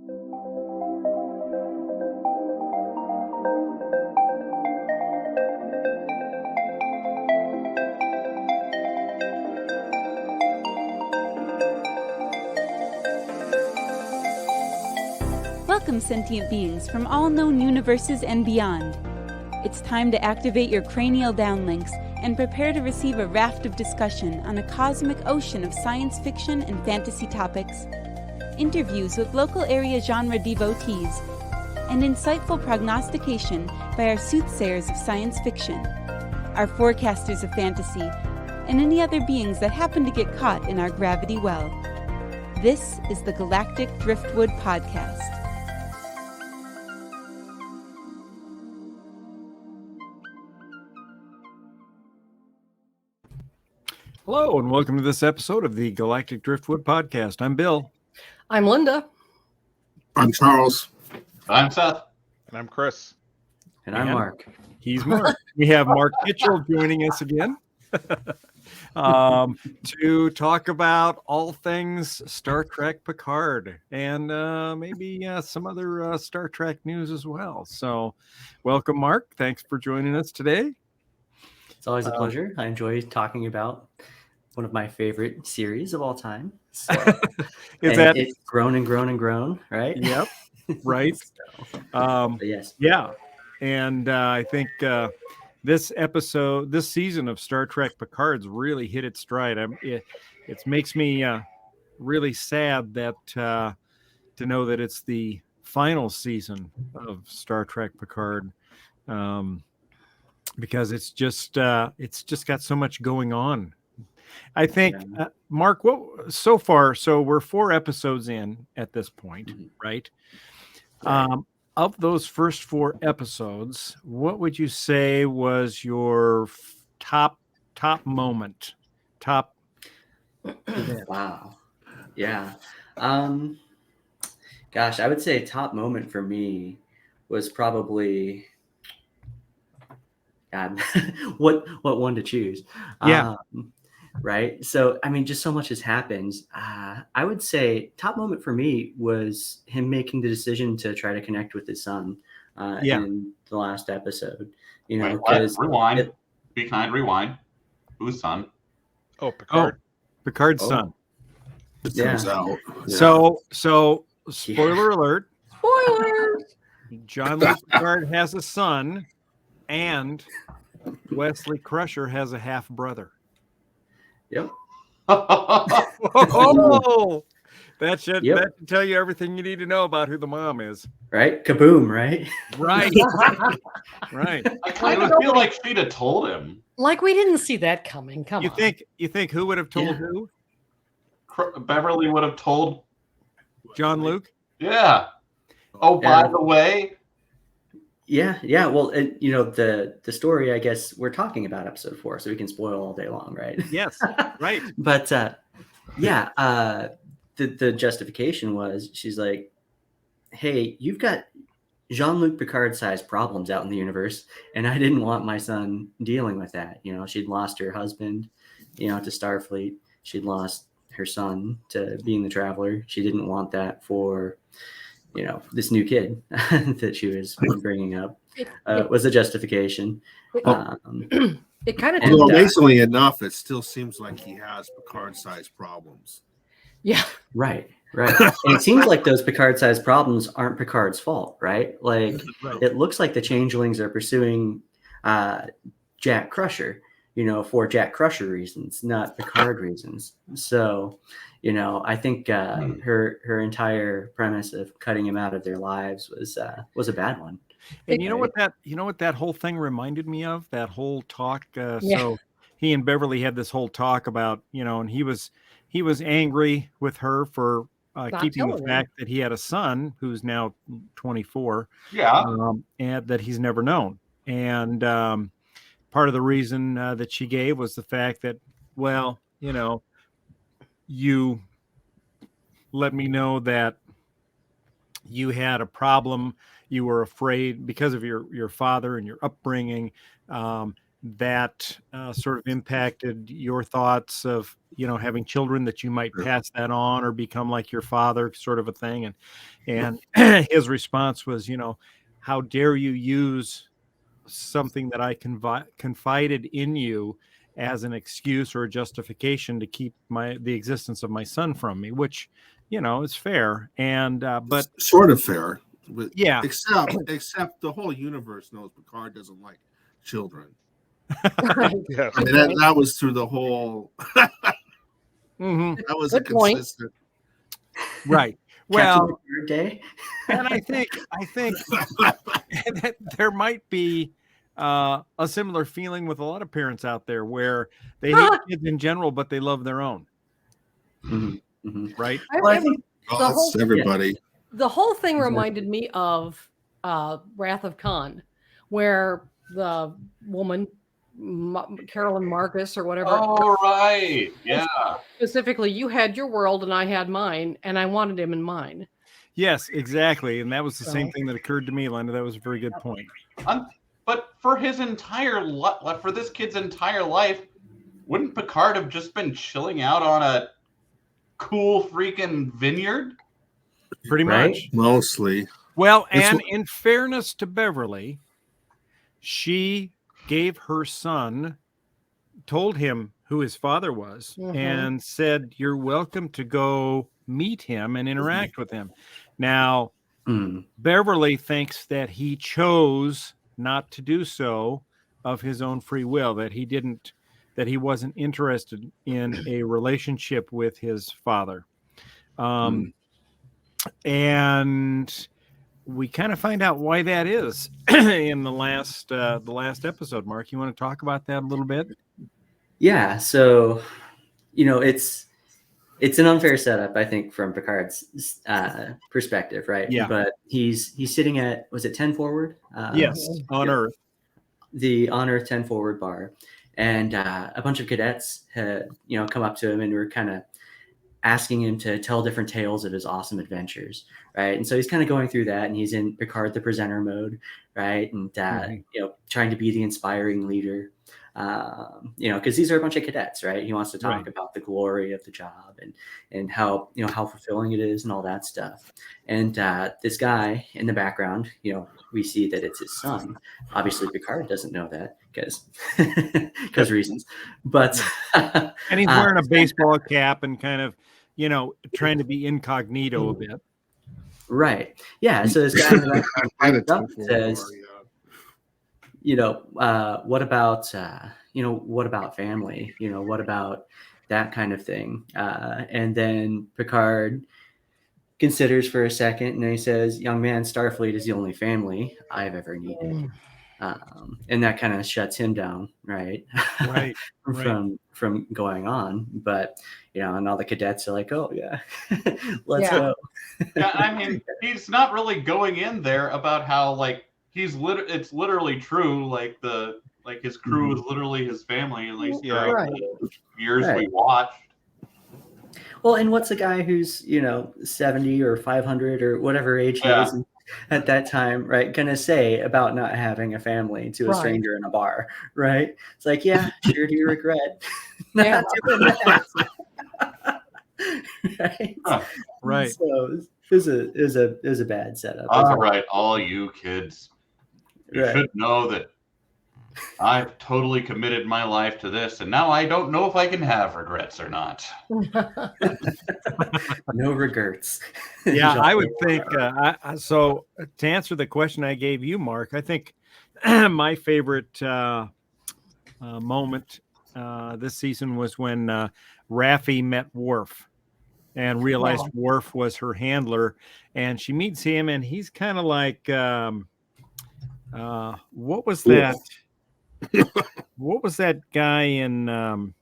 Welcome, sentient beings from all known universes and beyond. It's time to activate your cranial downlinks and prepare to receive a raft of discussion on a cosmic ocean of science fiction and fantasy topics, interviews with local area genre devotees, and insightful prognostication by our soothsayers of science fiction, our forecasters of fantasy, and any other beings that happen to get caught in our gravity well. This is the Galactic Driftwood Podcast. Hello, and welcome to this episode of the Galactic Driftwood Podcast. I'm Bill. I'm Linda. I'm Charles. I'm Seth. And I'm Chris. And I'm Mark. He's Mark. We have Mark Mitchell joining us again to talk about all things Star Trek Picard and maybe some other Star Trek news as well. So welcome, Mark. Thanks for joining us today. It's always a pleasure. I enjoy talking about one of my favorite series of all time. So, it's grown and grown and grown, right? Yep. Right. Yes. Yeah. And I think this season of Star Trek Picard's really hit its stride. It makes me really sad that to know that it's the final season of Star Trek Picard, because it's just got so much going on. I think, Mark, so we're 4 episodes in at this point, right? Of those first 4 episodes, what would you say was your top moment? Wow. Yeah. Gosh, I would say top moment for me was probably, God, what one to choose? Yeah. Right. So, I mean, just so much has happened. I would say top moment for me was him making the decision to try to connect with his son in the last episode. You know, because rewind. Be kind. Rewind. Whose son? Oh, Picard. Picard's son. It turns out. So spoiler alert. Spoiler. Jean-Luc Picard has a son, and Wesley Crusher has a half brother. Yep. Oh, that should tell you everything you need to know about who the mom is. Right? Kaboom, right? Right. Right. I kind of feel like she'd have told him. Like we didn't see that coming. Come on. You think who would have told who? Beverly would have told Jean-Luc? Yeah. Oh, by the way. Yeah. Well, you know, the story, I guess we're talking about episode 4, so we can spoil all day long, right? Yes, right. But the justification was, she's like, hey, you've got Jean-Luc Picard-sized problems out in the universe, and I didn't want my son dealing with that. You know, she'd lost her husband, you know, to Starfleet. She'd lost her son to being the Traveler. She didn't want that for, you know, this new kid that she was bringing up. Was the justification. It kind of Well, amazingly enough, it still seems like he has Picard-sized problems. Yeah. Right. And it seems like those Picard-sized problems aren't Picard's fault, right? Like, It looks like the changelings are pursuing Jack Crusher, you know, for Jack Crusher reasons, not Picard reasons. So, you know, I think her entire premise of cutting him out of their lives was a bad one. And you know what that whole thing reminded me of? That whole talk. So he and Beverly had this whole talk about, you know, and he was angry with her for keeping the fact that he had a son who's now 24. Yeah. And that he's never known. And part of the reason that she gave was the fact that, well, you know, you let me know that you had a problem. You were afraid because of your father and your upbringing, that sort of impacted your thoughts of, having children, that you might pass that on or become like your father, sort of a thing? And his response was, how dare you use something that I confided in you as an excuse or a justification to keep the existence of my son from me, which, is fair. And but sort of fair. But yeah, except the whole universe knows Picard doesn't like children. Yeah. I mean, that was through the whole. mm-hmm. That was Good a consistent. Right. Well, Day. and I think that there might be a similar feeling with a lot of parents out there, where they hate kids in general, but they love their own. Mm-hmm. Mm-hmm. Right. Well, I think That's everybody. The whole thing reminded me of Wrath of Khan, where the woman, Carolyn Marcus or whatever. Oh, right. Yeah. Specifically, you had your world and I had mine, and I wanted him in mine. Yes, exactly. And that was the same thing that occurred to me, Linda. That was a very good point. But for his entire life, for this kid's entire life, wouldn't Picard have just been chilling out on a cool freaking vineyard? Pretty much. Mostly. Well, and in fairness to Beverly, she gave her son, told him who his father was, and said, "You're welcome to go meet him and interact with him." Now, Beverly thinks that he chose not to do so of his own free will, that he wasn't interested in a relationship with his father. And we kind of find out why that is in the last episode. Mark, you want to talk about that a little bit? Yeah. So, it's an unfair setup, I think, from Picard's perspective, right? Yeah. But he's sitting at, was it 10 forward? Yes, on Earth. The on Earth 10 forward bar, and a bunch of cadets had come up to him and were kind of asking him to tell different tales of his awesome adventures, right? And so he's kind of going through that, and he's in Picard the presenter mode, right? And trying to be the inspiring leader, because these are a bunch of cadets, right? He wants to talk about the glory of the job and how how fulfilling it is and all that stuff. And this guy in the background, we see that it's his son. Obviously, Picard doesn't know that because reasons, but and he's wearing a baseball cap and kind of trying to be incognito a bit. Right. Yeah. So this guy says, what about family? What about that kind of thing? And then Picard considers for a second, and then he says, "Young man, Starfleet is the only family I've ever needed." And that kind of shuts him down, right? from going on. But and all the cadets are like, "Oh yeah, let's go." Yeah, I mean, he's not really going in there about how it's literally true. His crew is literally his family, at least during the years we watched. Well, and what's a guy who's 70 or 500 or whatever age he is at that time, right, gonna say about not having a family to a stranger in a bar, right? It's like, yeah, sure do you regret not doing that. Right. So it was a bad setup. All right, all you kids, you should know that I've totally committed my life to this, and now I don't know if I can have regrets or not. No regrets. Yeah, I would think so. To answer the question I gave you, Mark, I think my favorite moment this season was when Raffi met Worf and realized Worf was her handler, and she meets him, and he's kind of like, what was that? What was that guy in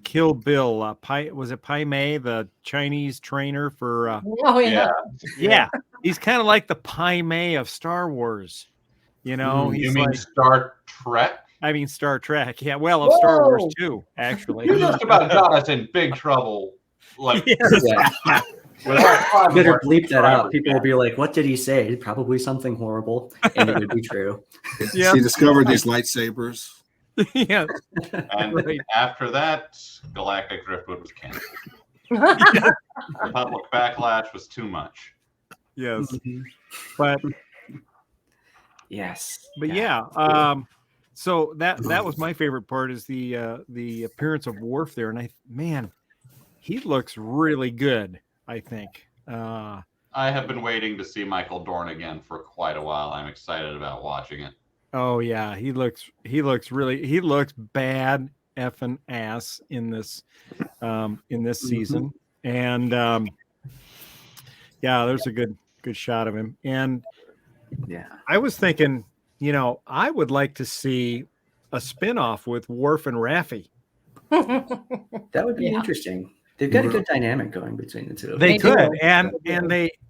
Kill Bill? Was it Pai Mei, the Chinese trainer for? Yeah. He's kind of like the Pai Mei of Star Wars. He's you mean Star Trek? I mean Star Trek. Yeah, well, of Star Wars too, actually. You just about got us in big trouble. Better bleep that out. People will be like, "What did he say?" Probably something horrible, and it would be true. She discovered these lightsabers. Yeah. And Right. after that, Galactic Driftwood was canceled. The public backlash was too much. Yes. But Yes. yeah. So that was my favorite part is the appearance of Worf there, and he looks really good. I think. I have been waiting to see Michael Dorn again for quite a while. I'm excited about watching it. Oh yeah, he looks bad effing ass in this season, and yeah, there's a good shot of him. And Yeah. I was thinking, I would like to see a spinoff with Worf and Raffi. That would be interesting. They've got a good dynamic going between the two of them. They could, do. and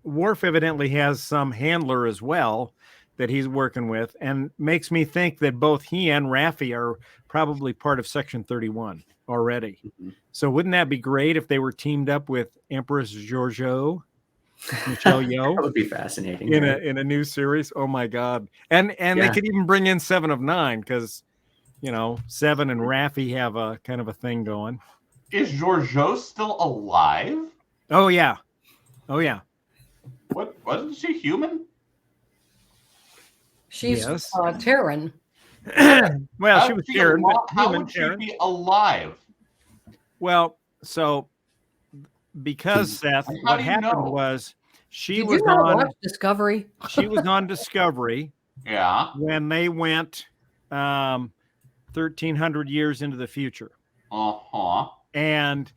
Worf evidently has some handler as well that he's working with, and makes me think that both he and Raffi are probably part of Section 31 already. So wouldn't that be great if they were teamed up with Empress Giorgio, Michelle Yeoh, That would be fascinating. in a new series? Oh my God! And they could even bring in 7 of 9 because Seven and Raffi have a kind of a thing going. Is Giorgio still alive? Oh yeah. What wasn't she human? She's Yes. Terran. Well, How she would was she Karen, but how human would she Karen. be alive? Well, so because Seth, How what do you happened know? was she Did was you not on watch Discovery? she was on Discovery Yeah. when they went 1,300 years into the future, Uh-huh. and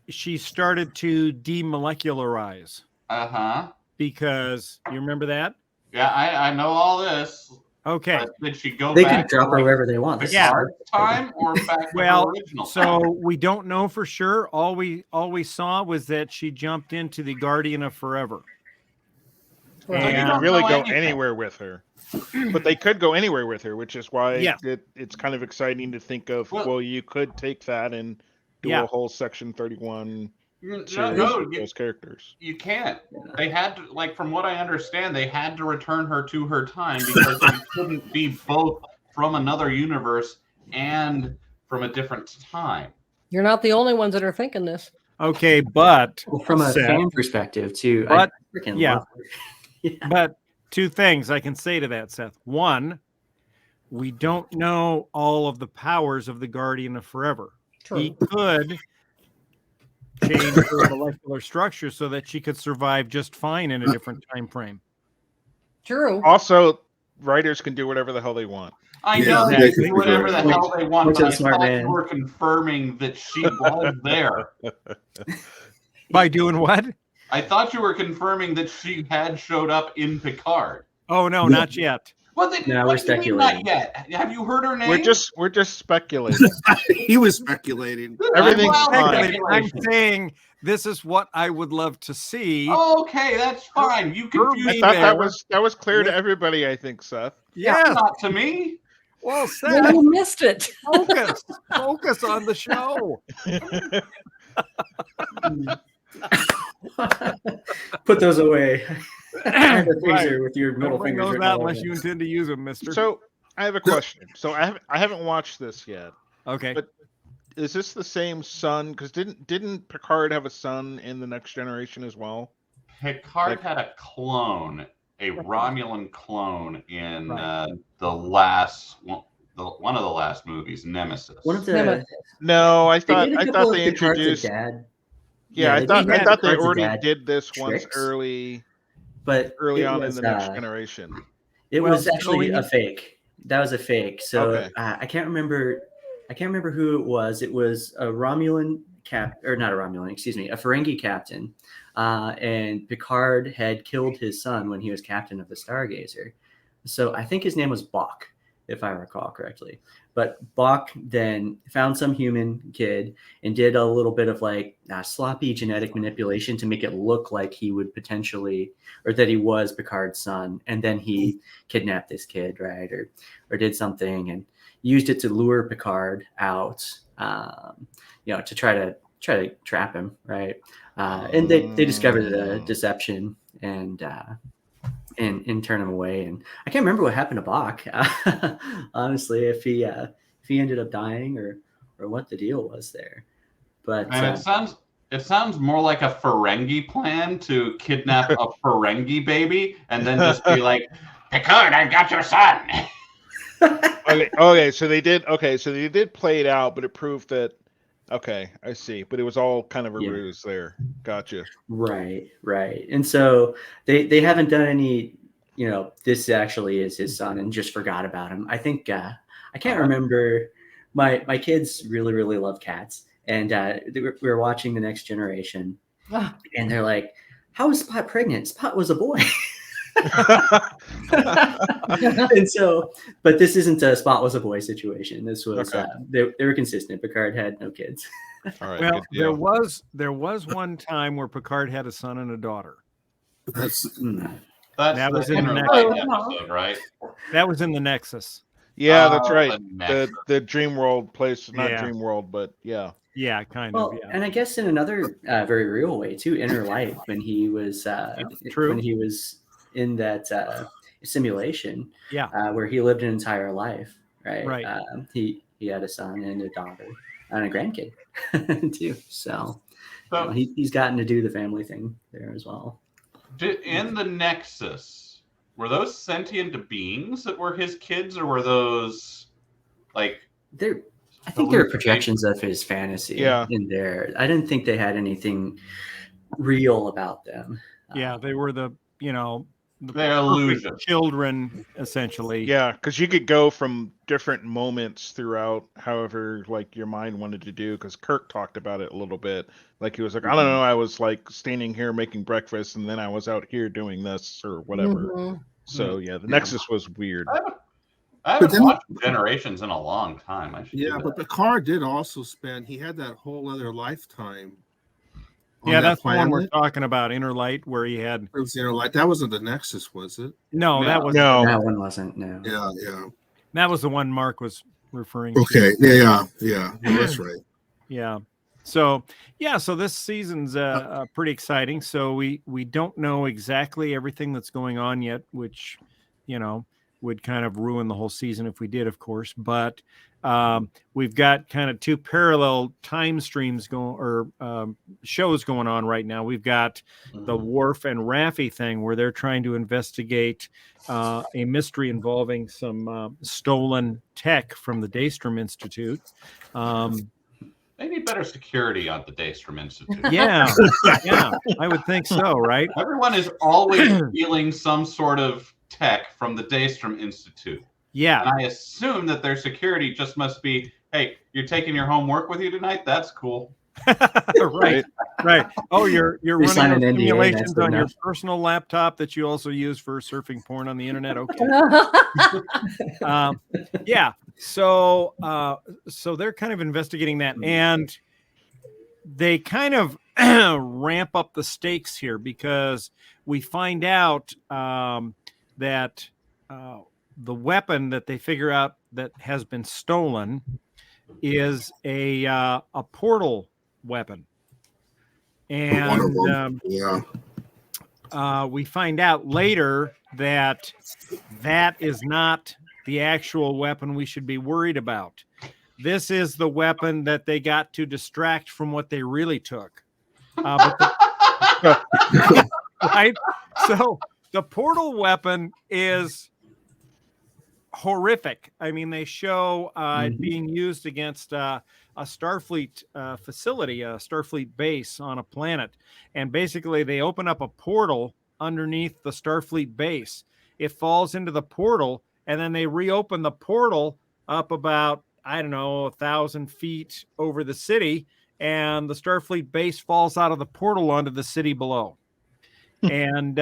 she started to demolecularize Uh-huh. because you remember that? Yeah, I know all this. Okay. But did she go They back can drop her wherever they want. This is Yeah. hard. time or back to Well, her original so time? we don't know for sure. All we saw was that she jumped into the Guardian of Forever. Right. you They And don't could really know go anything. anywhere with her. But they could go anywhere with her, which is why Yeah. it's kind of exciting to think of, Well- well, you could take that and do Yeah. a whole Section 31 No, series no, with those characters. you can't. They had to, from what I understand, they had to return her to her time because she couldn't be both from another universe and from a different time. You're not the only ones that are thinking this. Okay, but Well, from a Seth, fan perspective, too, But- I freaking yeah. love her. Yeah. but 2 things I can say to that, Seth. One, we don't know all of the powers of the Guardian of Forever. He could change her molecular structure so that she could survive just fine in a different time frame. True. Also, writers can do whatever the hell they want. I Yeah, know they exactly. can do whatever the hell they want, Which but I is a smart thought man. you were confirming that she was there. By doing what? I thought you were confirming that she had showed up in Picard. Oh no, not yet. Well, then, No, what we're do you mean not speculating. yet? Have you heard her name? We're just speculating. He was speculating. Everything's Well, fine. I'm saying this is what I would love to see. Okay, that's fine. You I confused thought me. that was clear to everybody, I think, Seth. Yes. Not to me. Well, Well, Seth, you missed it. focus on the show. Put those away. The Right. finger with your middle Nobody fingers. knows written that all unless over you it. intend to use them, mister. So I have a question. So I haven't watched this yet. Okay. But is this the same son? Because didn't Picard have a son in the Next Generation as well? Picard had a clone, a Romulan clone in Right. the last one of the last movies, Nemesis. One of the Nemesis. No, I they thought did a I couple thought of they Picard's introduced. dad, Yeah, I they thought had they Picard's already dad did this once tricks, early but on in was, the Next Generation. It Well, was actually so a fake. That was a fake. So Okay. I can't remember who it was. It was a Romulan not a Romulan, excuse me, a Ferengi captain. And Picard had killed his son when he was captain of the Stargazer. So I think his name was Bok, if I recall correctly. But Bok then found some human kid and did a little bit of sloppy genetic manipulation to make it look like he would potentially, or that he was Picard's son. And then he kidnapped this kid, right? Or did something and used it to lure Picard out, to try to trap him, right? And they discovered the deception, and and turn him away. And I can't remember what happened to Bach. Honestly, if he ended up dying or what the deal was there. But And it sounds more like a Ferengi plan to kidnap a Ferengi baby and then just be like, Picard, I got your son. Okay, so they did play it out, but it proved that. Okay, I see. But it was all kind of a ruse there. Gotcha. Right. And so they haven't done any, this actually is his son and just forgot about him. I think I can't remember. My kids really, really love cats. And we were watching The Next Generation. And they're like, how was Spot pregnant? Spot was a boy. And so, but this isn't a Spot was a boy situation. This was they were consistent. Picard had no kids. All right. Well, there was one time where Picard had a son and a daughter. That was in the next episode, right? That was in the Nexus. Yeah, that's right. The The Dream World place, not Yeah. Dream World, but yeah. Yeah, kind Well, of. Yeah. and I guess in another very real way too, Inner Light, when he was true. when he was in that simulation, Yeah. where he lived an entire life, right? Right. He had a son and a daughter and a grandkid too. So he's gotten to do the family thing there as well. In the Nexus, were those sentient beings that were his kids, or were those like I think there are projections of his fantasy in there. I didn't think they had anything real about them. Yeah, they were the illusion children, essentially. Yeah, because you could go from different moments throughout, however, like your mind wanted to do. Because Kirk talked about it a little bit. Like he was like, I don't know, I was like standing here making breakfast, and then I was out here doing this or whatever. Mhm. So yeah, the Nexus was weird. I haven't watched Generations in a long time. But Picard did also he had that whole other lifetime. Yeah, that's the one we're talking about, Inner Light, where he had. It was Inner Light. That wasn't the Nexus, was it? No, that was that one wasn't. No. Yeah. That was the one Mark was referring to. Okay. Yeah. That's right. Yeah. So this season's pretty exciting. So we don't know exactly everything that's going on yet, which, would kind of ruin the whole season if we did, of course. But we've got kind of two parallel time streams shows going on right now. We've got the Worf and Raffi thing where they're trying to investigate a mystery involving some stolen tech from the Daystrom Institute. They need better security on the Daystrom Institute. Yeah, I would think so, right? Everyone is always stealing some sort of tech from the Daystrom Institute. Yeah. And I assume that their security just must be, hey, you're taking your homework with you tonight? That's cool. Right. Oh, you're running those NDA, simulations on your personal laptop that you also use for surfing porn on the internet. Okay. Yeah. So they're kind of investigating that, and they kind of ramp up the stakes here because we find out that the weapon that they figure out that has been stolen is a portal weapon, and we find out later that is not the actual weapon we should be worried about. This is the weapon that they got to distract from what they really took. Right? So the portal weapon is horrific. I mean, they show it being used against a Starfleet facility, a Starfleet base on a planet. And basically, they open up a portal underneath the Starfleet base. It falls into the portal, and then they reopen the portal up about, 1,000 feet over the city, and the Starfleet base falls out of the portal onto the city below. And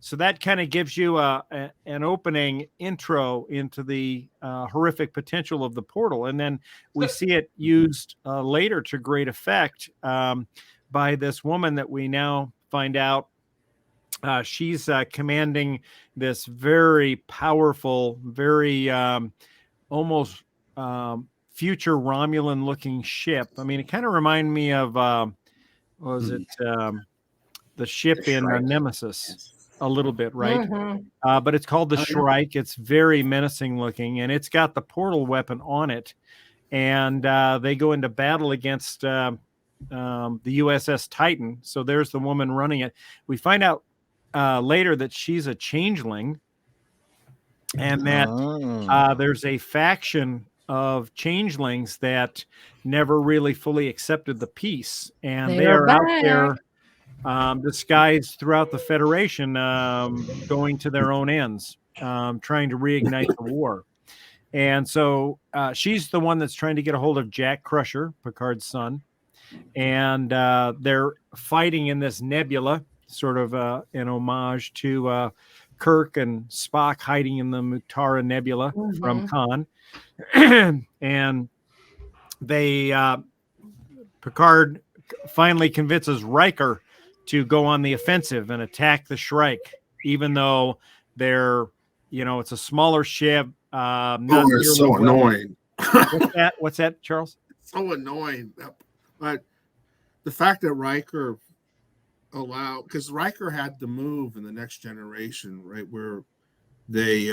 so that kind of gives you an opening intro into the horrific potential of the portal. And then we see it used later to great effect by this woman that we now find out she's commanding this very powerful, very almost future Romulan looking ship. I mean, it kind of reminded me of, what was it? The ship in Nemesis. a little bit, right? Mhm. But it's called the Oh, yeah. Shrike. It's very menacing looking, and it's got the portal weapon on it. And they go into battle against the USS Titan. So there's the woman running it. We find out later that she's a changeling, and that there's a faction of changelings that never really fully accepted the peace, and they are out there disguised throughout the Federation, going to their own ends, trying to reignite the war. And so she's the one that's trying to get a hold of Jack Crusher, Picard's son, and they're fighting in this nebula, sort of an homage to Kirk and Spock hiding in the Mutara Nebula from Khan. And they Picard finally convinces Riker to go on the offensive and attack the Shrike, even though they're, it's a smaller ship. It's so annoying. What's that, Charles? So annoying. But the fact that Riker because Riker had to move in the Next Generation, right, where they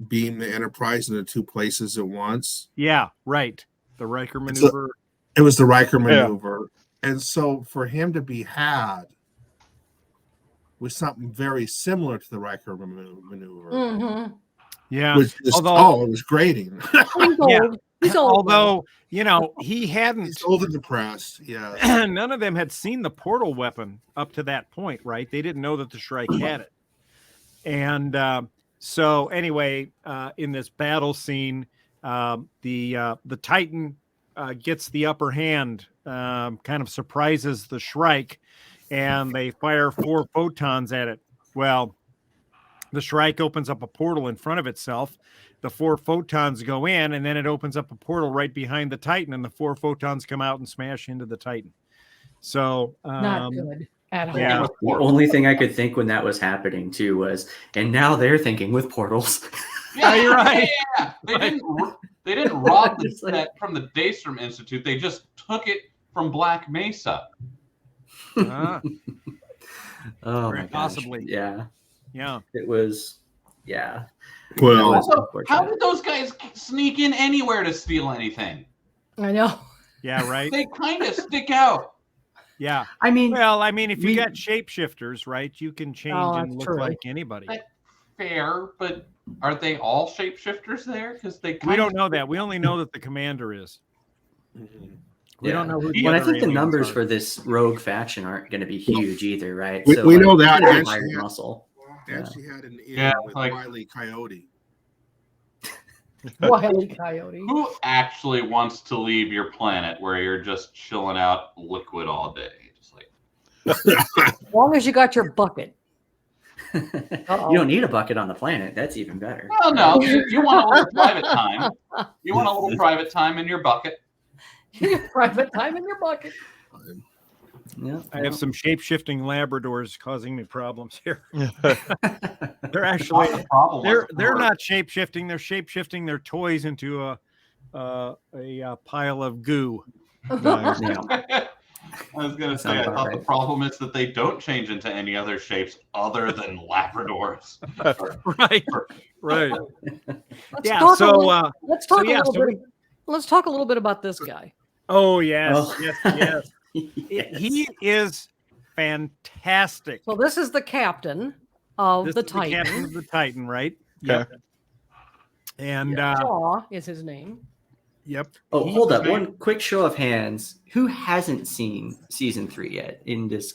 beam the Enterprise into two places at once. Yeah, right. The Riker maneuver. It was the Riker maneuver. Yeah. And so for him to be had was something very similar to the Riker maneuver. Mm-hmm. Yeah. It was grating. He's old. Although, he hadn't. He's old and depressed. Yeah. None of them had seen the portal weapon up to that point, right? They didn't know that the Shrike had it. And so anyway, in this battle scene, the Titan gets the upper hand, kind of surprises the Shrike, and they fire 4 photons at it. Well, the Shrike opens up a portal in front of itself. The 4 photons go in, and then it opens up a portal right behind the Titan, and the 4 photons come out and smash into the Titan. So not good at all. Yeah. The only thing I could think when that was happening too was, and now they're thinking with portals. Yeah, you're right. Yeah. They didn't rob that from the Daystrom Institute. They just took it from Black Mesa. Oh, very my gosh. possibly. Yeah. Yeah. It was. Yeah. Well, Also, how did those guys sneak in anywhere to steal anything? I know. Yeah, right. They kind of stick out. Yeah. I mean, if you got shapeshifters, right, you can change and look like anybody. That's fair, but are they all shapeshifters there? Because we don't know that. We only know that the commander is. We don't know who. But I think the numbers for this rogue faction aren't going to be huge either, right? We know that. Muscle. She had an with Wile E. Coyote. Wile E. Coyote. Who actually wants to leave your planet where you're just chilling out liquid all day? Just like, as long as you got your bucket. You don't need a bucket on the planet. That's even better. Well, no, you want a little private time. You want a little private time in your bucket. Private time in your bucket. Yeah, I have some shape-shifting Labradors causing me problems here. They're actually they're not shape-shifting. They're shape-shifting their toys into a pile of goo. I was going to say, I thought the problem is that they don't change into any other shapes other than Labradors. Right. Let's talk a little bit about this guy. Oh, yes. Yes. He is fantastic. So this is the captain of the Titan. The captain of the Titan, right? Okay. Yep. And Shaw is his name. Yep. Oh, hold up! One quick show of hands. Who hasn't seen season 3 yet in this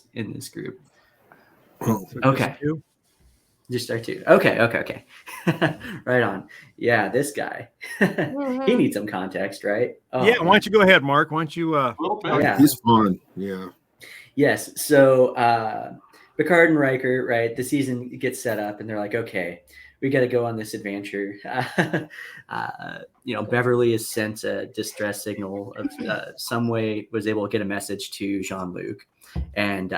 group? Okay. Just our 2. Okay. Right on. Yeah, this guy. He needs some context, right? Oh, yeah. Why don't you go ahead, Mark? Why don't you? Yeah. He's fun. Yeah. Yes. So Picard and Riker, right? The season gets set up, and they're like, okay, we got to go on this adventure. Beverly has sent a distress signal of some way, was able to get a message to Jean-Luc, and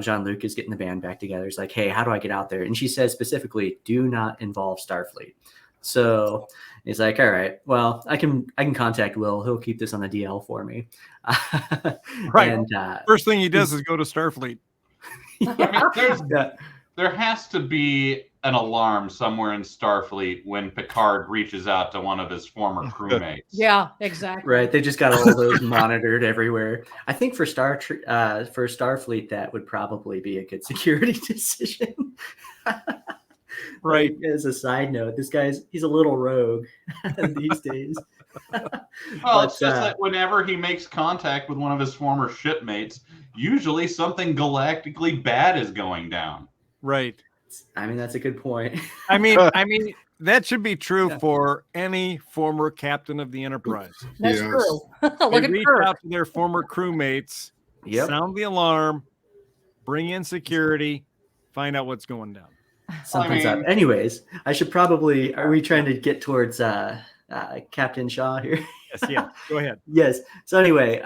Jean-Luc is getting the band back together. He's like, hey, how do I get out there? And she says specifically, do not involve Starfleet. So he's like, all right, well, I can contact Will. He'll keep this on the DL for me. Right. And first thing he does is go to Starfleet. there has to be an alarm somewhere in Starfleet when Picard reaches out to one of his former crewmates. Yeah, exactly. Right, they just got all those monitored everywhere. I think for Starfleet, that would probably be a good security decision. Right. Like, as a side note, he's a little rogue these days. Well, it's just that whenever he makes contact with one of his former shipmates, usually something galactically bad is going down. Right. I mean, that's a good point. I mean, that should be true for any former captain of the Enterprise. That's true. Look They at reach Kirk. out to their former crewmates, Yep. sound the alarm, bring in security, find out what's going down. Something's up. Anyways, I should probably. Are we trying to get towards Captain Shaw here? Yes, yeah. Go ahead. Yes. So anyway,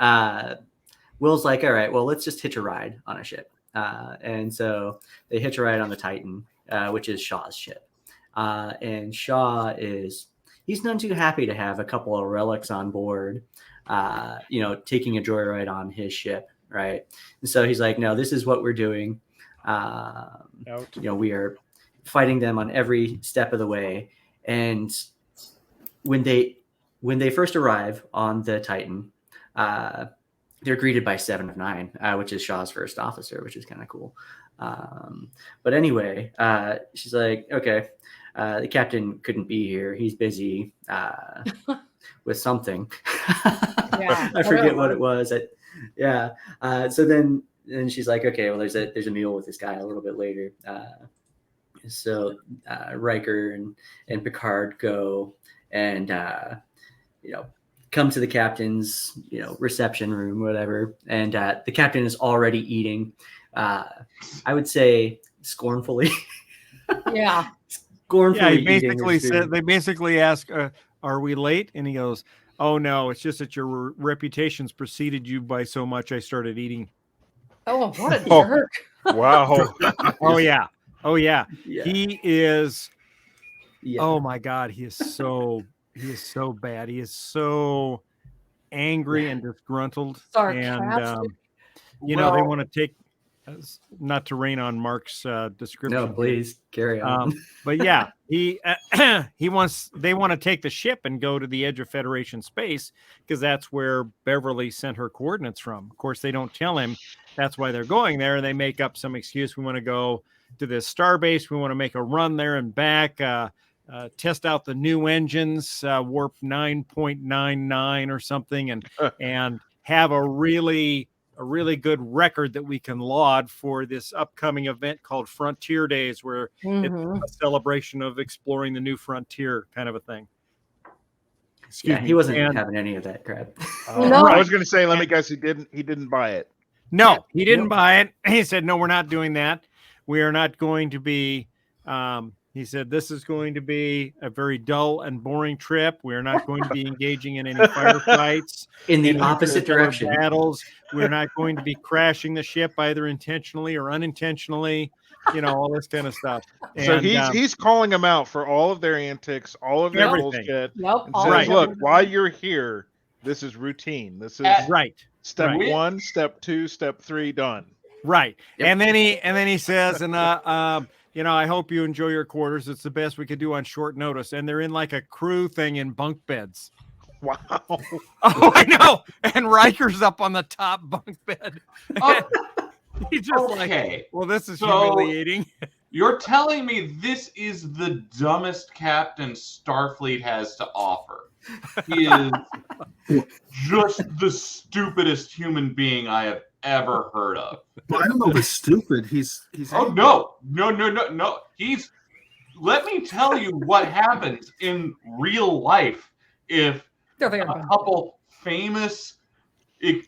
Will's like, all right, well, let's just hitch a ride on a ship. And so they hitch a ride on the Titan, which is Shaw's ship. And Shaw he's none too happy to have a couple of relics on board, taking a joyride on his ship, right? And so he's like, no, this is what we're doing. We are fighting them on every step of the way. And when they first arrive on the Titan, they're greeted by 7 of 9, which is Shaw's first officer, which is kind of cool. But anyway, she's like, okay, the captain couldn't be here. He's busy with something. I forget what it was. So then she's like, okay, well, there's a meal with this guy a little bit later. So Riker and Picard go and come to the captain's reception room, whatever, and the captain is already eating. I would say scornfully. Yeah. Scornfully. Yeah, they basically ask, "Are we late?" And he goes, "Oh no, it's just that your reputation's preceded you by so much. I started eating." Oh, what a jerk! Wow. Oh yeah. Yeah. He is. Yeah. Oh my God, he is so bad. He is so angry and disgruntled. Sarcastic. And they want to take, not to rain on Mark's description. No, please carry on. But yeah, they want to take the ship and go to the edge of Federation space because that's where Beverly sent her coordinates from. Of course, they don't tell him that's why they're going there. They make up some excuse. We want to go to this starbase. We want to make a run there and back. Test out the new engines, warp 9.99 or something, and have a really good record that we can laud for this upcoming event called Frontier Days, where it's a celebration of exploring the new frontier, kind of a thing. He wasn't having any of that crap. No. I was going to say, let me guess, he didn't buy it. No, he didn't buy it. He said, "No, we're not doing that. We are not going to be." He said, "This is going to be a very dull and boring trip. We are not going to be engaging in any firefights. In the opposite direction. Battles. We're not going to be crashing the ship either intentionally or unintentionally. All this kind of stuff." So And, he's calling them out for all of their antics, all of their Everything. bullshit. Yep. And says, look, while you're here, this is routine. This is right. step 1, step 2, step 3, done. Right. Yep. And then he says, I hope you enjoy your quarters. It's the best we could do on short notice. And they're in like a crew thing in bunk beds. Wow. Oh, I know. And Riker's up on the top bunk bed. Oh, He's just like, well, this is humiliating. You're telling me this is the dumbest captain Starfleet has to offer. He is just the stupidest human being I have ever heard of. Well, I don't know if it's stupid. He's no. Let me tell you what happens in real life if a couple famous,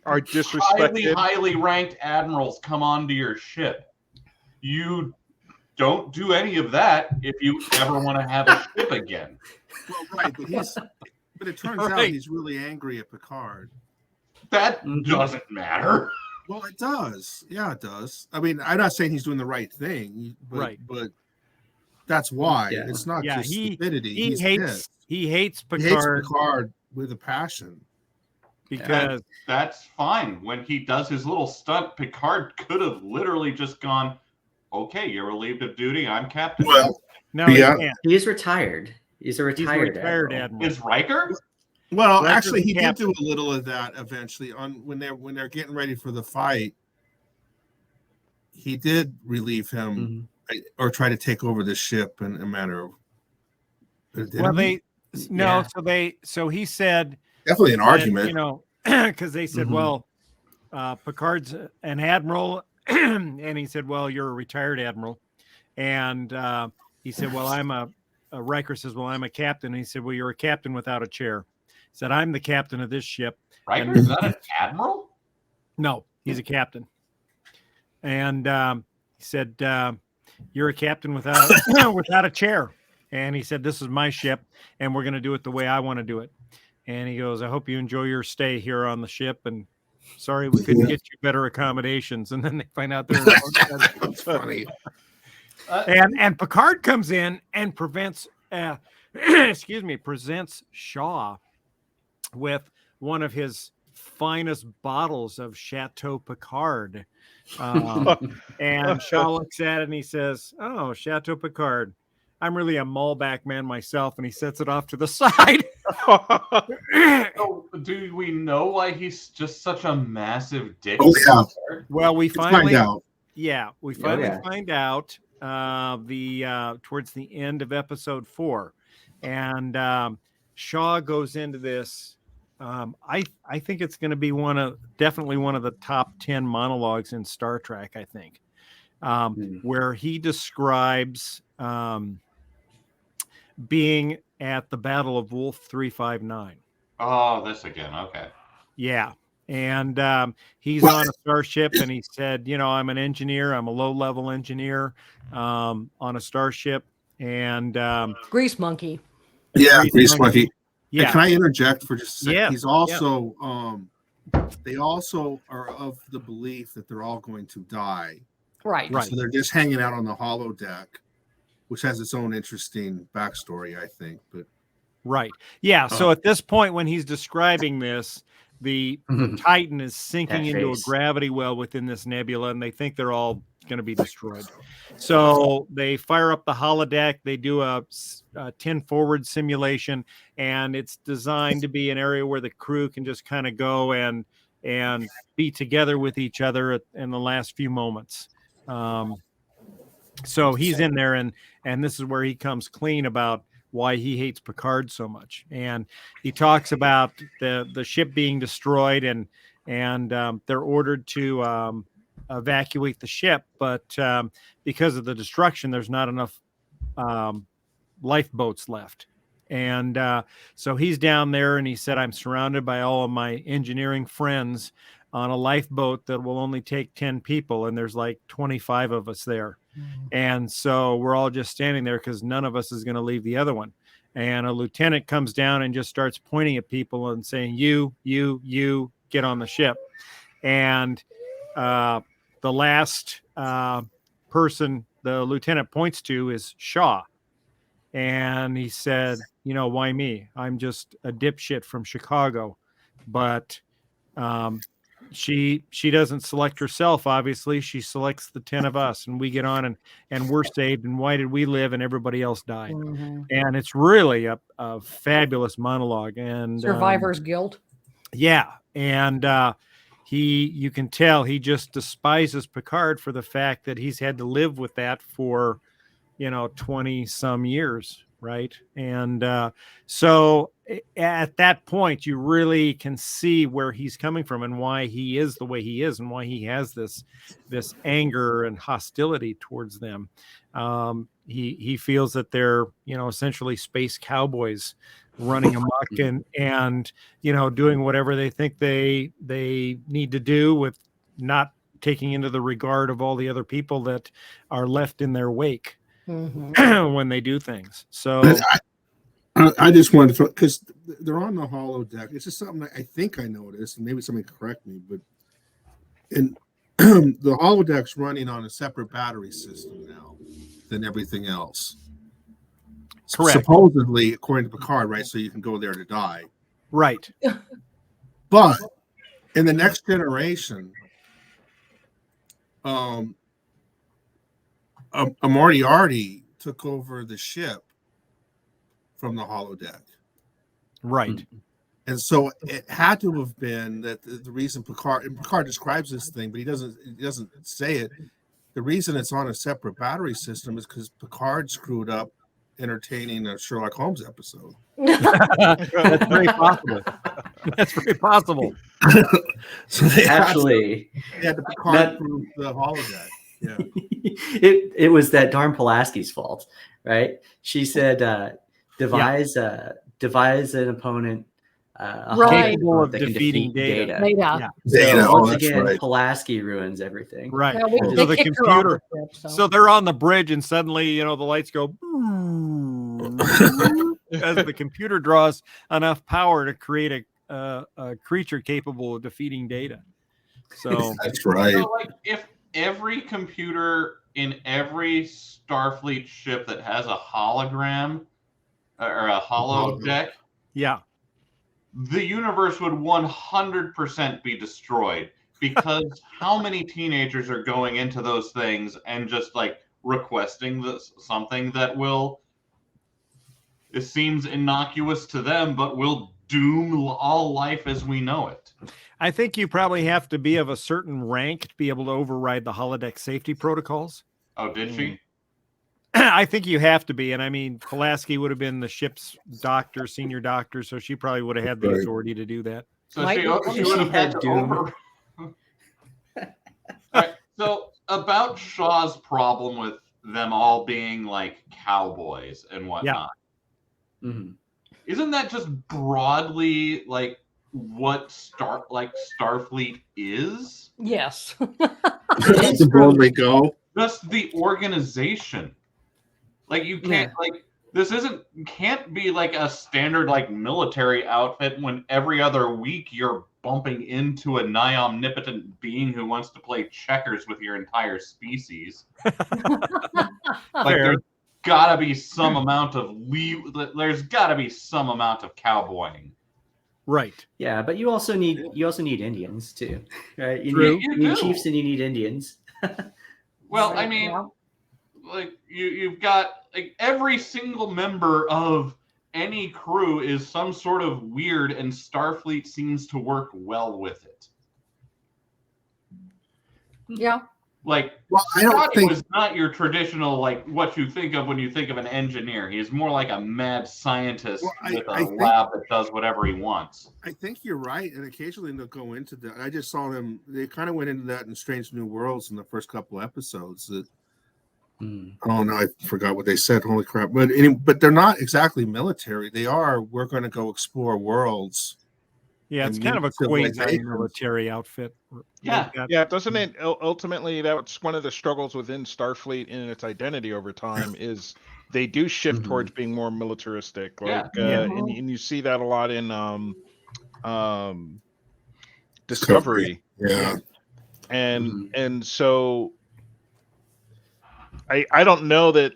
are disrespected, highly ranked admirals come onto your ship. You don't do any of that if you ever want to have a ship again. Well, right, but it turns out he's really angry at Picard. That doesn't matter. Well, it does. Yeah, it does. I mean, I'm not saying he's doing the right thing, but that's why. Yeah. It's not just stupidity. He hates Picard. He hates Picard with a passion. Because that's fine. When he does his little stunt, Picard could have literally just gone, okay, you're relieved of duty. I'm captain. Well, No, Yeah. he can't. He is retired. He's a He's a retired, retired admiral. admiral. Is Riker? well, Riker's actually, the he did captain. do a little of that eventually. On when they're getting ready for the fight, he did relieve him or try to take over the ship in a matter of. Well, Yeah. so he said, Definitely an argument. you know, because they said, well, Picard's an admiral, and he said, well, you're a retired admiral, and he said, well, Riker says, well, I'm a captain, and he said, well, you're a captain without a chair. He said, I'm the captain of this ship. Riker is not an admiral? No, he's a captain. And he said, you're a captain without without a chair. And he said, this is my ship, and we're going to do it the way I want to do it. And he goes, I hope you enjoy your stay here on the ship. And sorry, we couldn't get you better accommodations. And then they find out they're That's funny. and Picard comes in and presents Shaw with one of his finest bottles of Chateau Picard. And Shaw looks at it and he says, oh, Chateau Picard. I'm really a Malbec man myself. And he sets it off to the side. So, do we know why he's just such a massive dick? Oh, yeah. Well, we Let's finally find out. Yeah, we finally find out towards the end of episode 4, and Shaw goes into this. I think it's going to be definitely one of the top 10 monologues in Star Trek. I think where he describes being at the Battle of Wolf 359. Oh, this again. Okay. Yeah. And he's on a starship, and he said, I'm an engineer. I'm a low-level engineer on a starship. And Grease monkey. Yeah, Grease Monkey. Yeah. Hey, can I interject for just a second? Yeah. He's also, they also are of the belief that they're all going to die. Right. Right. So they're just hanging out on the holodeck, which has its own interesting backstory, I think. But right. Yeah. So at this point, when he's describing this, the Titan is sinking into a gravity well within this nebula, and they think they're all going to be destroyed. So they fire up the holodeck. They do a 10 forward simulation, and it's designed to be an area where the crew can just kind of go and be together with each other in the last few moments. So he's in there, and this is where he comes clean about why he hates Picard so much. And he talks about the ship being destroyed, and they're ordered to evacuate the ship, but because of the destruction, there's not enough lifeboats left. And so he's down there, and he said, I'm surrounded by all of my engineering friends on a lifeboat that will only take 10 people, and there's like 25 of us there. And so we're all just standing there because none of us is going to leave the other one. And a lieutenant comes down and just starts pointing at people and saying, you get on the ship. And the last person the lieutenant points to is Shaw. And he said, why me? I'm just a dipshit from Chicago. But she doesn't select herself, obviously. She selects the 10 of us, and we get on and we're saved. And why did we live and everybody else died? And it's really a fabulous monologue. And Survivor's guilt. Yeah. And you can tell he just despises Picard for the fact that he's had to live with that for 20 some years, right? And so at that point, you really can see where he's coming from and why he is the way he is, and why he has this anger and hostility towards them. He feels that they're essentially space cowboys running amok and doing whatever they think they need to do, with not taking into the regard of all the other people that are left in their wake when they do things. So I just wanted to, because they're on the holodeck. It's just something that I think I noticed, and maybe somebody can correct me, but the holodeck's running on a separate battery system now than everything else. Correct. Supposedly, according to Picard, right? So you can go there to die. Right. But in the Next Generation, Moriarty took over the ship from the holodeck. Right. And so it had to have been that the reason Picard describes this thing, but he doesn't say it. The reason it's on a separate battery system is because Picard screwed up entertaining a Sherlock Holmes episode. That's very possible. That's very possible. So they actually had the Picard through the holodeck. Yeah. It was that darn Pulaski's fault, right? She said, devise an opponent capable of defeating data. So once again, Pulaski ruins everything. Right. Yeah, So the computer. So they're on the bridge, and suddenly, the lights go as the computer draws enough power to create a creature capable of defeating data. So that's right. So, like, if every computer in every Starfleet ship that has a hologram or a holodeck, the universe would 100% be destroyed, because how many teenagers are going into those things and just like requesting something that it seems innocuous to them, but will doom all life as we know it. I think you probably have to be of a certain rank to be able to override the holodeck safety protocols. Oh, did she? I think you have to be. And I mean, Pulaski would have been the ship's senior doctor, so she probably would have had the authority to do that. So she would have had to over. All right. So about Shaw's problem with them all being like cowboys and whatnot. Yeah. Mm-hmm. Isn't that just broadly like what Starfleet is? Yes. That's the board we go. Just the organization. Like you can't this can't be like a standard like military outfit when every other week you're bumping into a nigh omnipotent being who wants to play checkers with your entire species. Like there's gotta be some amount of cowboying. Right. Yeah, but you also need Indians too, right? You need chiefs and you need Indians. Well, I mean, like you've got like every single member of any crew is some sort of weird, and Starfleet seems to work well with it. Yeah. Like, I don't think was not your traditional like what you think of when you think of an engineer. He's more like a mad scientist with a lab that does whatever he wants. I think you're right, and occasionally they'll go into that. I just saw them; they kind of went into that in Strange New Worlds in the first couple episodes. That oh no, I forgot what they said. Holy crap! But they're not exactly military. They are. We're going to go explore worlds. Yeah, it's kind of a quasi-military outfit. Yeah. Doesn't it ultimately? That's one of the struggles within Starfleet in its identity over time is they do shift towards being more militaristic. Like, and you see that a lot in Discovery. Yeah, and so I don't know that.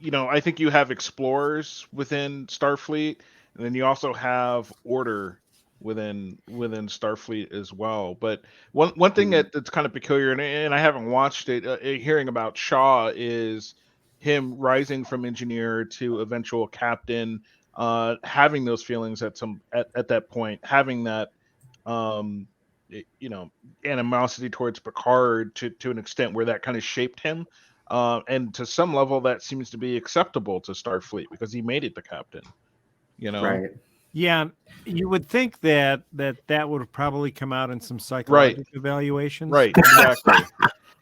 I think you have explorers within Starfleet, and then you also have order within Starfleet as well. But one thing that's kind of peculiar, and I haven't watched it, hearing about Shaw is him rising from engineer to eventual captain, having those feelings at that point, having that animosity towards Picard to an extent where that kind of shaped him, and to some level that seems to be acceptable to Starfleet because he made it the captain. Right. Yeah, you would think that would have probably come out in some psychological evaluations. Right, exactly.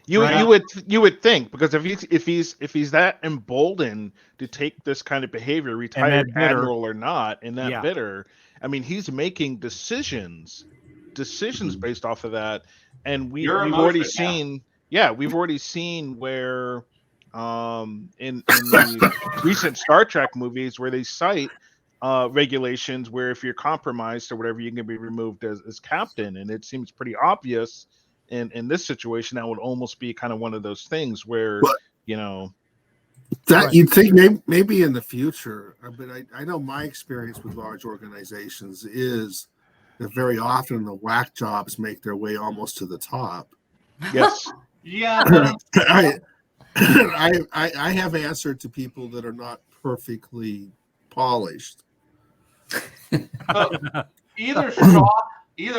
You would think, because if he's that emboldened to take this kind of behavior, retired admiral or not, and that bitter, I mean, he's making decisions based off of that, and we've already seen where in the recent Star Trek movies where they cite regulations where if you're compromised or whatever, you can be removed as captain, and it seems pretty obvious in this situation that would almost be kind of one of those things where that you'd think maybe in the future, but I know my experience with large organizations is that very often the whack jobs make their way almost to the top. Yes. Yeah. I have answered to people that are not perfectly polished. Either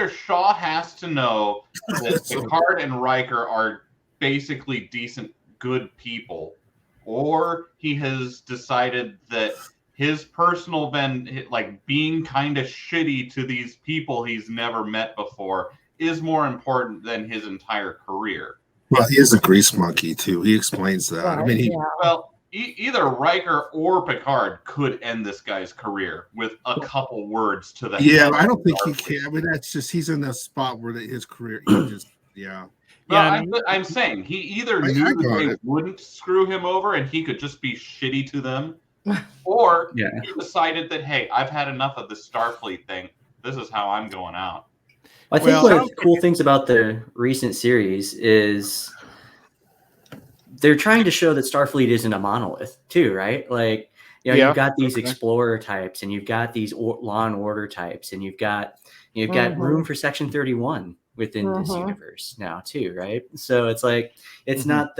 Shaw has to know that Picard and Riker are basically decent, good people, or he has decided that his personal being kind of shitty to these people he's never met before is more important than his entire career. Well, he is a grease monkey too. He explains that. Right, I mean, either Riker or Picard could end this guy's career with a couple words to the yeah, I don't think he can. I mean, that's just he's in the spot where his career, he just I'm saying he either knew that they wouldn't screw him over and he could just be shitty to them, or he decided that, hey, I've had enough of this Starfleet thing. This is how I'm going out. I think one of the cool things about the recent series is they're trying to show that Starfleet isn't a monolith too, right? Like, you've got these explorer types, and you've got these Law and Order types, and you've got room for Section 31 within this universe now too, right? So it's like it's not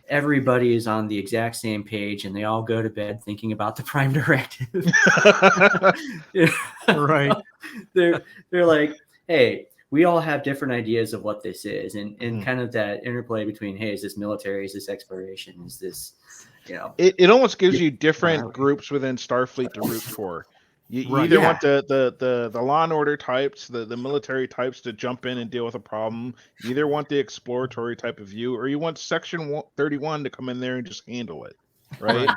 everybody is on the exact same page and they all go to bed thinking about the Prime Directive. Right. They're like, hey, we all have different ideas of what this is, and kind of that interplay between, hey, is this military, is this exploration, is this, it almost gives you different groups within Starfleet to root for. You either want the Law and Order types, the military types to jump in and deal with a problem. You either want the exploratory type of view, or you want Section 31 to come in there and just handle it, right?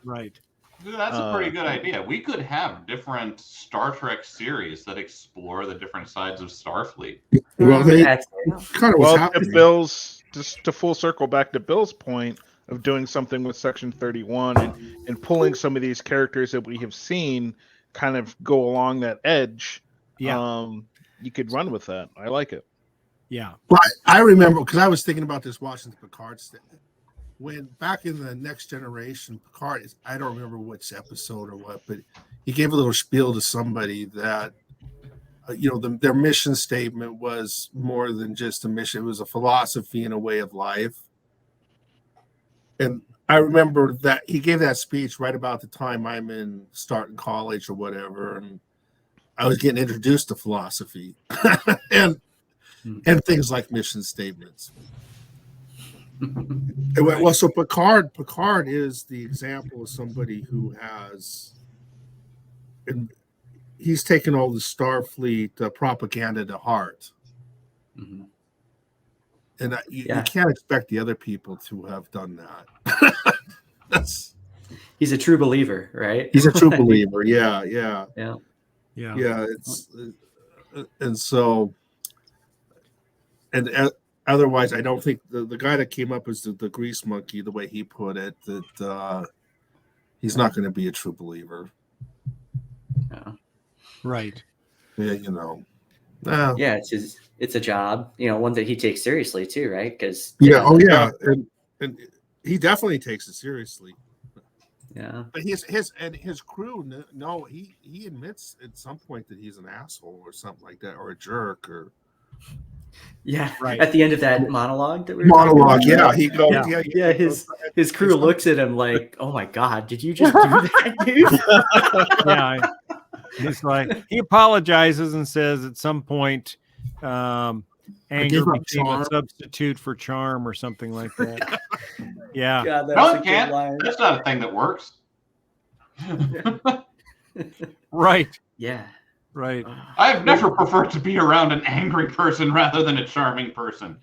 Right. Dude, that's a pretty good idea. We could have different Star Trek series that explore the different sides of Starfleet. Well, they kind of was happening. Just to full circle back to Bill's point of doing something with Section 31 and pulling some of these characters that we have seen kind of go along that edge. You could run with that. I like it. Yeah. Well, I remember, because I was thinking about this watching the Picard when back in the Next Generation, Picard, I don't remember which episode or what, but he gave a little spiel to somebody that their mission statement was more than just a mission. It was a philosophy and a way of life. And I remember that he gave that speech right about the time I'm starting college or whatever, and I was getting introduced to philosophy and things like mission statements. Well, so Picard is the example of somebody who he's taken all the Starfleet propaganda to heart. Mm-hmm. And you can't expect the other people to have done that. He's a true believer, right? He's a true believer. Yeah. It's and so otherwise, I don't think the guy that came up as the grease monkey, the way he put it, that he's not going to be a true believer. Yeah. Right. Yeah. Yeah, it's a job, one that he takes seriously too, right? Because and he definitely takes it seriously. Yeah, but his crew, no, he admits at some point that he's an asshole or something like that, or a jerk, or right at the end of that monologue that we he goes, his crew looks at him like, oh my god, did you just do that, dude? He's like, he apologizes and says at some point, anger became a substitute for charm or something like that. Yeah. God, no, it can't. That's not a thing that works. Right. Yeah. Right. I've never preferred to be around an angry person rather than a charming person.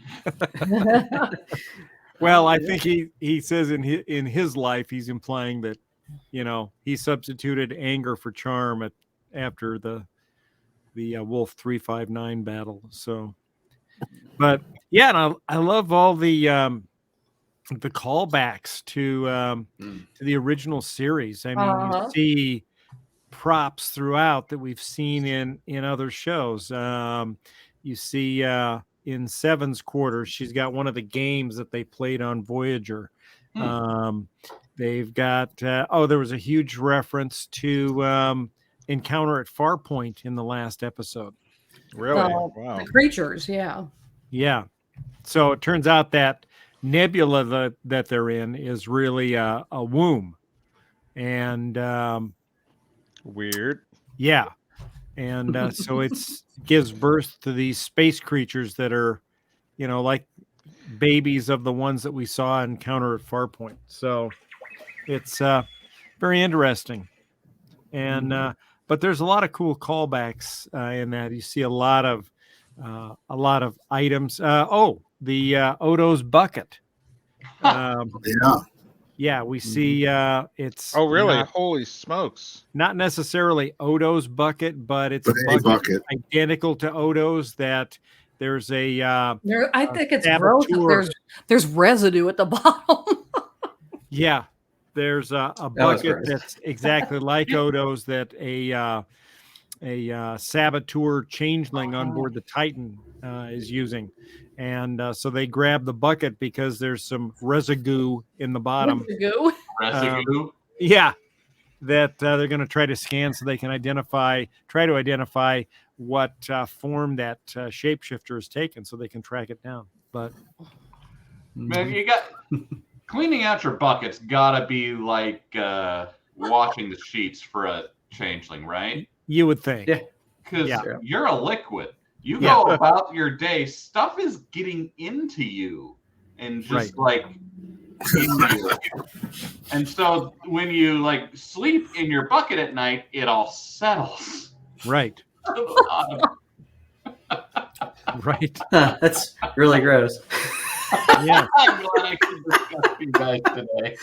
Well, I think he says in his life, he's implying that, he substituted anger for charm after the Wolf 359 battle. So, but yeah, and I love all the callbacks to the original series. I mean, you see props throughout that we've seen in other shows. You see in Seven's quarters, she's got one of the games that they played on Voyager. They've got there was a huge reference to Encounter at Farpoint in the last episode. Really? Wow. The creatures, yeah. So it turns out that nebula that they're in is really a womb, and Weird. yeah, and so it's gives birth to these space creatures that are, like babies of the ones that we saw Encounter at Farpoint. So it's very interesting, and but there's a lot of cool callbacks in that. You see a lot of items. The Odo's bucket. Yeah, we see it's. Oh, really? Holy smokes! Not necessarily Odo's bucket, but it's a bucket identical to Odo's. That there's a. I think it's gross. There's residue at the bottom. Yeah, there's a bucket that's exactly like Odo's that a saboteur changeling on board the Titan is using. And so they grab the bucket because there's some residue in the bottom. Residue? Yeah, that they're going to try to scan so they can try to identify what form that shapeshifter has taken so they can track it down. But man, cleaning out your bucket's gotta be like washing the sheets for a changeling, right? You would think. Yeah. Because you're a liquid. You go about your day, stuff is getting into you and just like into you. And so when you like sleep in your bucket at night, it all settles. Right. Right. That's really gross. Yeah. I'm glad I could discuss you guys today.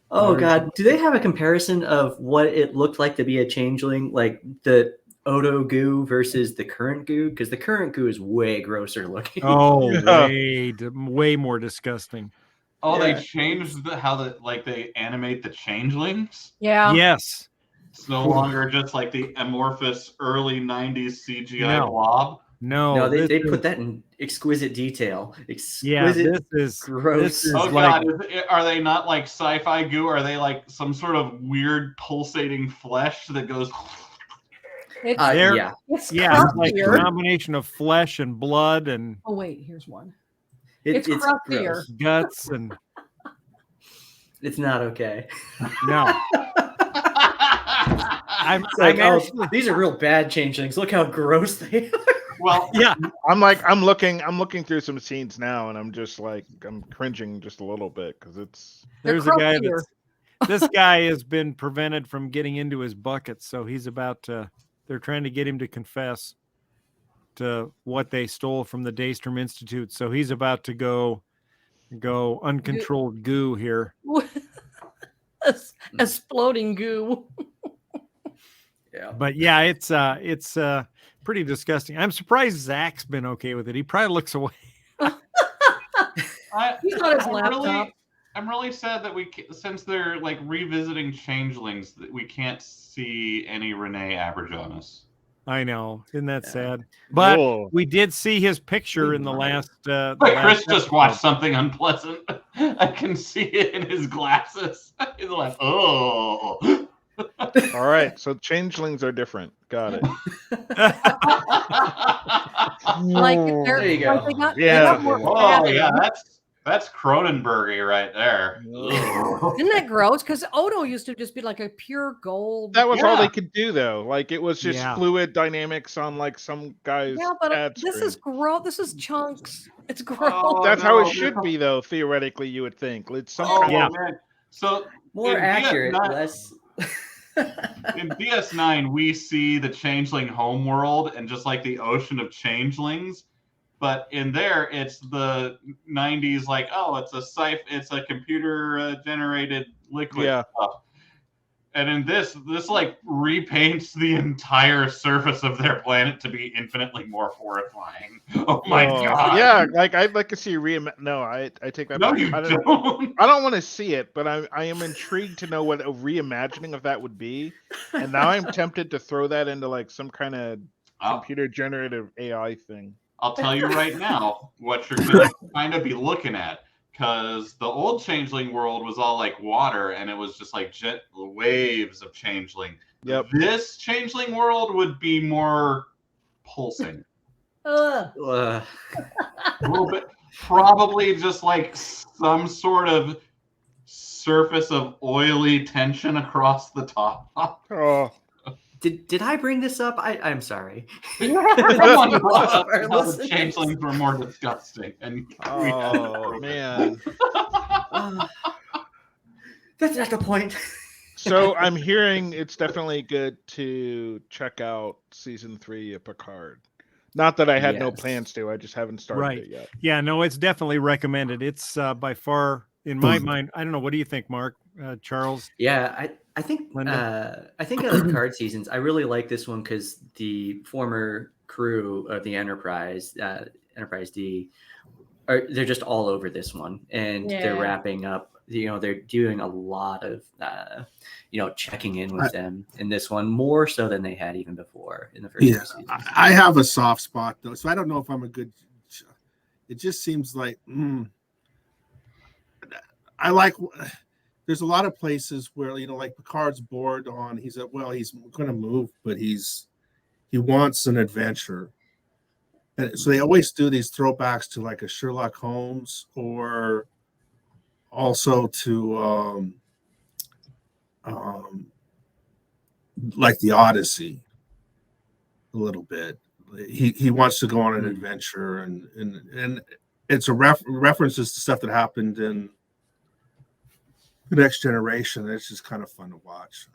Oh God. Do they have a comparison of what it looked like to be a changeling? Like the Odo goo versus the current goo, because the current goo is way grosser looking. Oh, way more disgusting. Oh, they changed how they animate the changelings. Yeah. Yes. It's no longer just like the amorphous early '90s CGI blob. No, they put that in exquisite detail. This is gross. God, are they not like sci-fi goo? Are they like some sort of weird pulsating flesh that goes? It's like a combination of flesh and blood and. Oh wait, here's one. It's crustier. Guts and. It's not okay. No. These are real bad changelings. Look how gross they are. Well, yeah. I'm looking through some scenes now, and I'm just like I'm cringing just a little bit because there's a guy this guy has been prevented from getting into his bucket, so he's about to. They're trying to get him to confess to what they stole from the Daystrom Institute. So he's about to go uncontrolled goo here. Exploding goo. Yeah. But yeah, it's pretty disgusting. I'm surprised Zach's been okay with it. He probably looks away. He's got his laptop. I'm really sad that since they're like revisiting changelings, that we can't see any Renee Aberjonis. I know, isn't that sad? But we did see his picture in the last. Chris just watched something unpleasant. I can see it in his glasses. He's like, oh. All right, so changelings are different. Got it. There you go. That's Cronenberg-y right there. Isn't that gross? Because Odo used to just be like a pure gold. That was all they could do, though. Like it was just fluid dynamics on like some guys. Yeah, but this is gross. This is chunks. It's gross. That's how it should be, though. Theoretically, you would think it's some man. So more accurate, less. In DS9, we see the changeling homeworld and just like the ocean of changelings. But in there, it's the 90s, like, oh, it's a computer generated liquid stuff. And in this like repaints the entire surface of their planet to be infinitely more horrifying. Oh my God. Yeah, like I'd like to see No, I take that back. You don't. I don't want to see it, but I am intrigued to know what a reimagining of that would be. And now I'm tempted to throw that into like some kind of computer generative AI thing. I'll tell you right now what you're going to kind of be looking at, because the old changeling world was all like water and it was just like jet waves of changeling. Yep. This changeling world would be more pulsing. A A little bit probably just like some sort of surface of oily tension across the top. Oh, Did I bring this up? I'm sorry. Someone brought up how the changelings were more disgusting, and man. That's not the point. So I'm hearing it's definitely good to check out season 3 of Picard. Not that I had no plans to, I just haven't started it yet. Yeah, no, it's definitely recommended. It's by far, in my mind, I don't know. What do you think, Mark? Charles? Yeah, I think out of the Picard seasons, I really like this one because the former crew of the Enterprise, Enterprise D, they're just all over this one, and they're wrapping up. They're doing a lot of checking in with them in this one, more so than they had even before in the first season. I have a soft spot though, so I don't know if I'm a good. It just seems like I like. There's a lot of places where like Picard's bored on. He's going to move, but he wants an adventure, and so they always do these throwbacks to like a Sherlock Holmes or also to like the Odyssey a little bit. He wants to go on an adventure, and it's a references to stuff that happened in the Next Generation. It's just kind of fun to watch.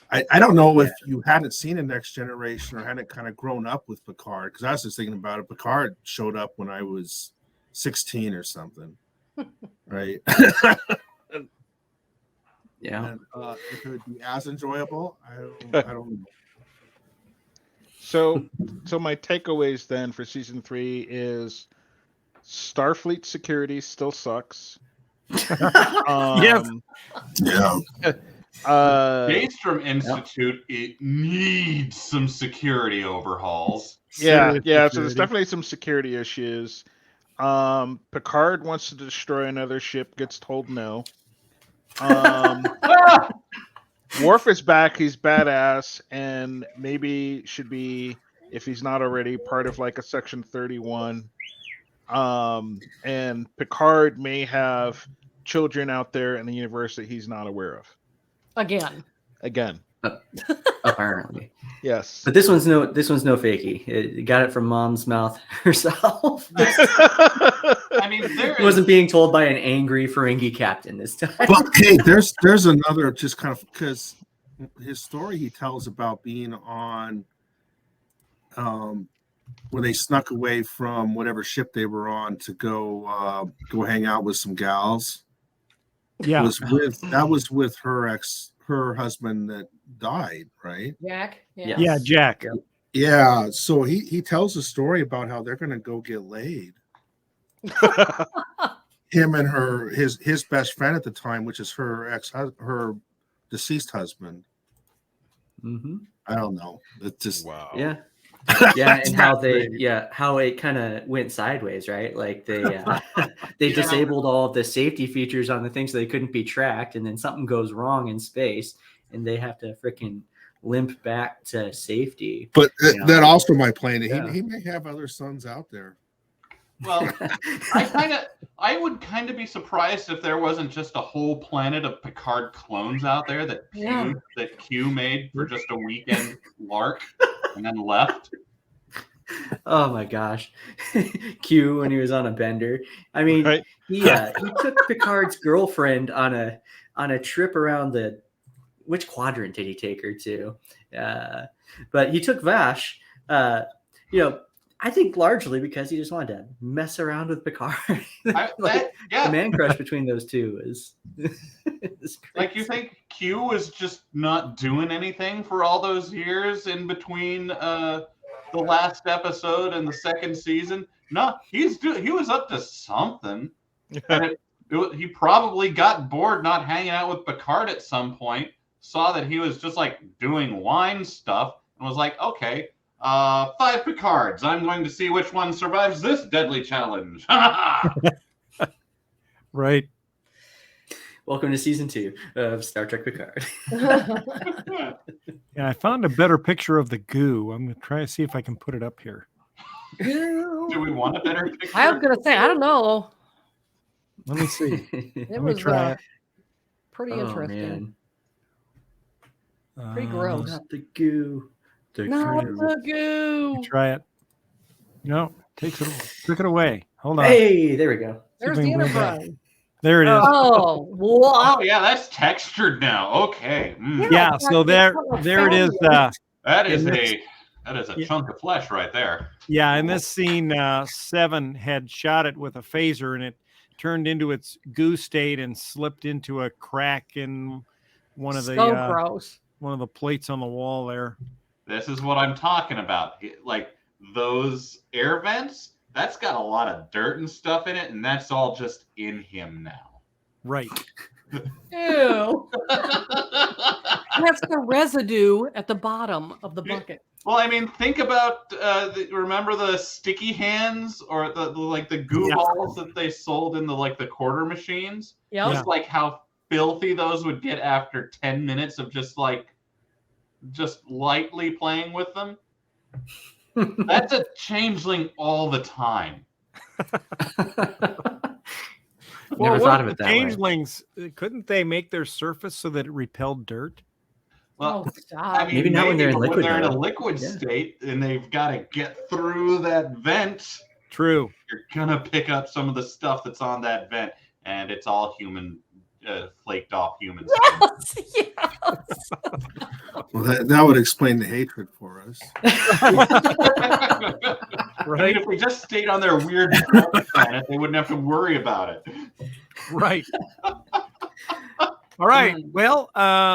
I don't know if you hadn't seen a Next Generation or hadn't kind of grown up with Picard, because I was just thinking about it. Picard showed up when I was 16 or something, right? Yeah. And if it would be as enjoyable, I don't know. So my takeaways then for season 3 is Starfleet security still sucks. Yes. Yeah. Daystrom Institute, it needs some security overhauls. Yeah. So there's definitely some security issues. Picard wants to destroy another ship, gets told no. Worf is back, he's badass, and maybe should be, if he's not already, part of like a Section 31. And Picard may have children out there in the universe that he's not aware of. Again. Apparently. Yes. But this one's no fakie. It got it from mom's mouth herself. I mean, it wasn't being told by an angry Ferengi captain this time. But hey, there's another, just kind of, because his story he tells about being on where they snuck away from whatever ship they were on to go hang out with some gals. Yeah. That was with her husband that died, right? Jack. Yeah, Jack. Yeah. So he tells a story about how they're going to go get laid. Him and his best friend at the time, which is her deceased husband. Mm-hmm. I don't know. It's just wow. Yeah. And how it kind of went sideways, right? Like they disabled all of the safety features on the thing so they couldn't be tracked, and then something goes wrong in space and they have to freaking limp back to safety. But that also might play into he may have other sons out there. Well, I would kind of be surprised if there wasn't just a whole planet of Picard clones out there that Q made for just a weekend lark and then left. Oh my gosh. Q when he was on a bender. I mean, he took Picard's girlfriend on a trip around which quadrant did he take her to? But he took Vash, I think largely because he just wanted to mess around with Picard. The man crush between those two is like, you think Q was just not doing anything for all those years in between the last episode and the second season? No, he was up to something. And he probably got bored not hanging out with Picard at some point, saw that he was just like doing wine stuff, and was like, okay, 5 Picards. I'm going to see which one survives this deadly challenge. Right. Welcome to season 2 of Star Trek Picard. Yeah, I found a better picture of the goo. I'm going to try to see if I can put it up here. Do we want a better picture? I was gonna say, I don't know. Let me see. It Let me was try it. pretty Oh, interesting. man. Pretty gross. Not the goo. The Not goo. the goo. Try it. No, took it away. Hold on. Hey, there we go. There's we the can bring it back. Enterprise. There it is. Oh, wow. Oh yeah, that's textured now. Okay. Yeah, so there it is. That is in a chunk of flesh right there. Yeah, in this scene, Seven had shot it with a phaser, and it turned into its goo state and slipped into a crack in one of the gross. one of the plates on the wall there. This is what I'm talking about. Like those air vents, that's got a lot of dirt and stuff in it, and that's all just in him now. Right. Ew. That's the residue at the bottom of the bucket. Well, I mean, think about remember the sticky hands or the goo balls that they sold in the quarter machines? Yep. Just like how filthy those would get after 10 minutes of just lightly playing with them. That's a changeling all the time. Never thought of it that way. Changelings, couldn't they make their surface so that it repelled dirt? Well, stop. I mean, Maybe not when they're in liquid, When they're in a though. liquid Yeah. state and they've got to get through that vent, True. you're gonna pick up some of the stuff that's on that vent, and it's all human, flaked off human skin. Yes. Well, that would explain the hatred for us. I mean, if we just stayed on their weird planet, they wouldn't have to worry about it. Right. All right. Well,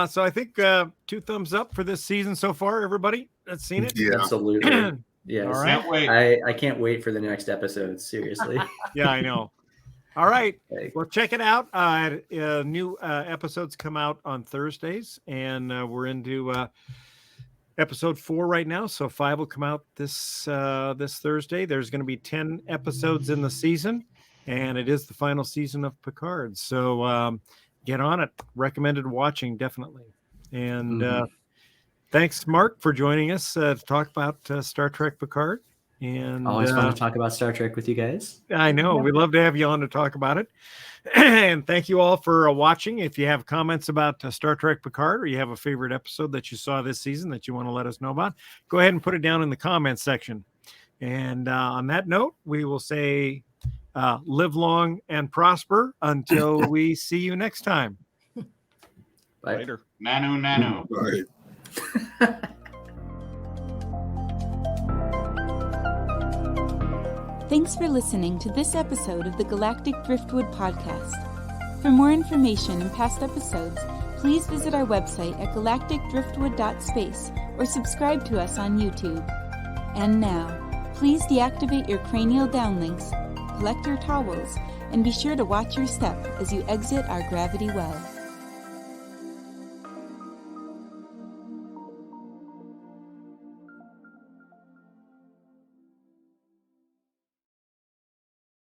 so I think 2 thumbs up for this season so far. Everybody that's seen it. Yeah. Absolutely. Yes. All right. Can't wait. I can't wait for the next episode. Seriously. Yeah, I know. All right. Like, Well, check it out. New episodes come out on Thursdays, and we're into episode 4 right now. So 5 will come out this Thursday. There's going to be 10 episodes in the season, and it is the final season of Picard. So get on it. Recommended watching, definitely. And thanks, Mark, for joining us to talk about Star Trek Picard. And always fun to talk about Star Trek with you guys. I know. We'd love to have you on to talk about it. And thank you all for watching. If you have comments about Star Trek Picard, or you have a favorite episode that you saw this season that you want to let us know about, go ahead and put it down in the comments section. And on that note, we will say live long and prosper until we see you next time. Bye. Later. Nanu. Right. Thanks for listening to this episode of the Galactic Driftwood Podcast. For more information and past episodes, please visit our website at galacticdriftwood.space or subscribe to us on YouTube. And now, please deactivate your cranial downlinks, collect your towels, and be sure to watch your step as you exit our gravity well.